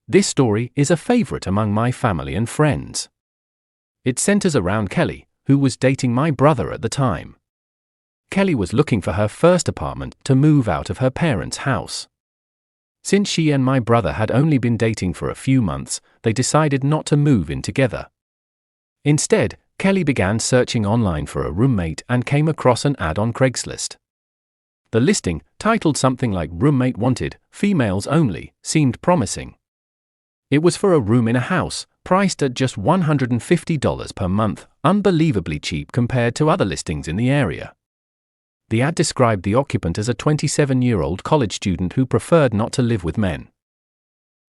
This story is a favorite among my family and friends. It centers around Kelly, who was dating my brother at the time. Kelly was looking for her first apartment to move out of her parents' house. Since she and my brother had only been dating for a few months, they decided not to move in together. Instead, Kelly began searching online for a roommate and came across an ad on Craigslist. The listing, titled something like "Roommate Wanted, Females Only," seemed promising. It was for a room in a house, priced at just $150 per month, unbelievably cheap compared to other listings in the area. The ad described the occupant as a 27-year-old college student who preferred not to live with men.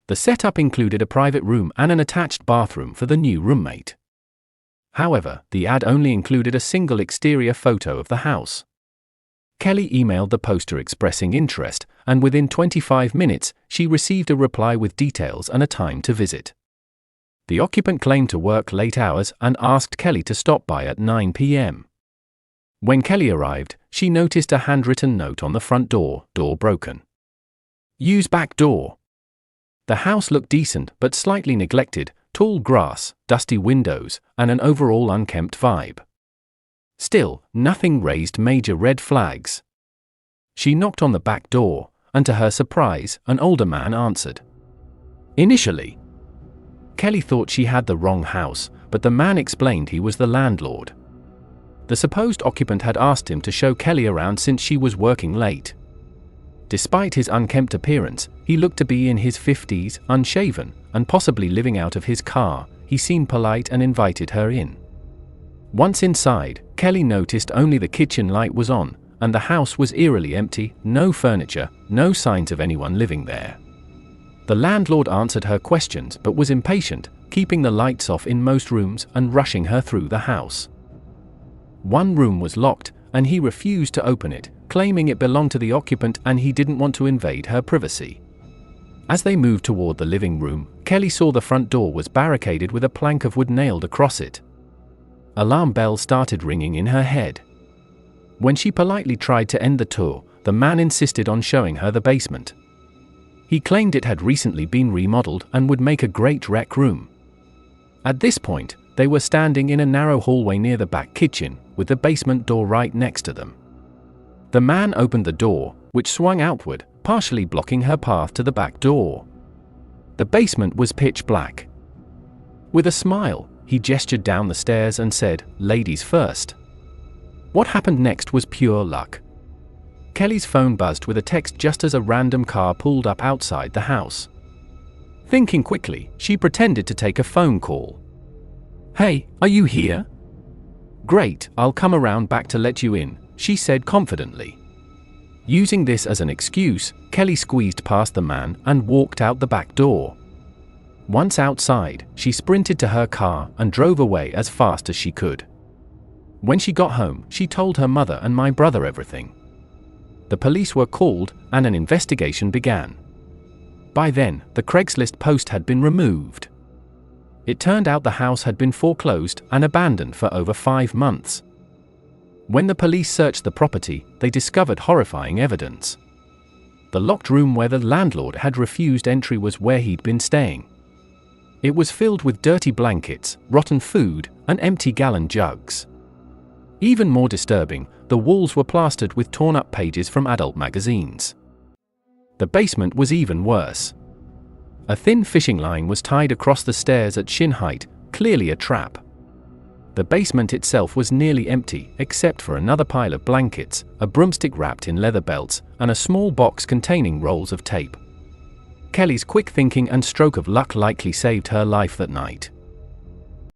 The setup included a private room and an attached bathroom for the new roommate. However, the ad only included a single exterior photo of the house. Kelly emailed the poster expressing interest, and within 25 minutes, she received a reply with details and a time to visit. The occupant claimed to work late hours and asked Kelly to stop by at 9 p.m. When Kelly arrived, she noticed a handwritten note on the front door broken. Use back door. The house looked decent but slightly neglected, tall grass, dusty windows, and an overall unkempt vibe. Still, nothing raised major red flags. She knocked on the back door, and to her surprise, an older man answered. Initially, Kelly thought she had the wrong house, but the man explained he was the landlord. The supposed occupant had asked him to show Kelly around since she was working late. Despite his unkempt appearance, he looked to be in his 50s, unshaven, and possibly living out of his car. He seemed polite and invited her in. Once inside, Kelly noticed only the kitchen light was on, and the house was eerily empty, no furniture, no signs of anyone living there. The landlord answered her questions but was impatient, keeping the lights off in most rooms and rushing her through the house. One room was locked, and he refused to open it, claiming it belonged to the occupant and he didn't want to invade her privacy. As they moved toward the living room, Kelly saw the front door was barricaded with a plank of wood nailed across it. Alarm bells started ringing in her head. When she politely tried to end the tour, the man insisted on showing her the basement. He claimed it had recently been remodeled and would make a great rec room. At this point, they were standing in a narrow hallway near the back kitchen, with the basement door right next to them. The man opened the door, which swung outward, partially blocking her path to the back door. The basement was pitch black. With a smile, he gestured down the stairs and said, "Ladies first." What happened next was pure luck. Kelly's phone buzzed with a text just as a random car pulled up outside the house. Thinking quickly, she pretended to take a phone call. "Hey, are you here?" "Great, I'll come around back to let you in," she said confidently. Using this as an excuse, Kelly squeezed past the man and walked out the back door. Once outside, she sprinted to her car and drove away as fast as she could. When she got home, she told her mother and my brother everything. The police were called, and an investigation began. By then, the Craigslist post had been removed. It turned out the house had been foreclosed and abandoned for over 5 months. When the police searched the property, they discovered horrifying evidence. The locked room where the landlord had refused entry was where he'd been staying. It was filled with dirty blankets, rotten food, and empty gallon jugs. Even more disturbing, the walls were plastered with torn-up pages from adult magazines. The basement was even worse. A thin fishing line was tied across the stairs at shin height, clearly a trap. The basement itself was nearly empty, except for another pile of blankets, a broomstick wrapped in leather belts, and a small box containing rolls of tape. Kelly's quick thinking and stroke of luck likely saved her life that night.